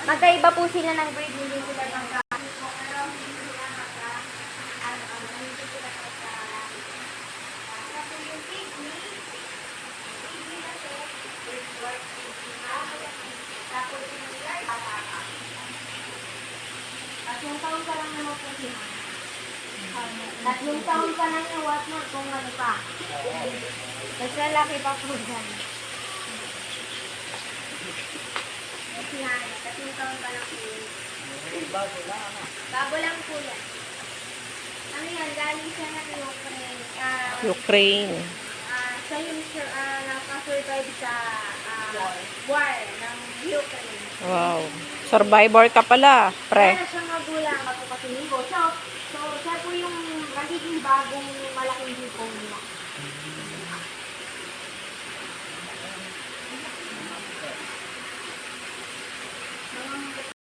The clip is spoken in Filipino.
Magkaiba po sila ng breed, hindi sila magka. Tatlong taon ka lang naman po siya. Tatlong taon ka lang yung what more kung ano pa. Mas lalaki pa po dyan. Yan, tatlong taon pa lang po yun. Bago lang po yan. Ano yan, galing siya ng Ukraine. Ukraine. Siya yung nakasurvive sa war ng Ukraine. Wow. Survivor ka pala, pre. Kaya siya magulang, magpapatinigo. So, siya po yung magiging bagong malaking hipong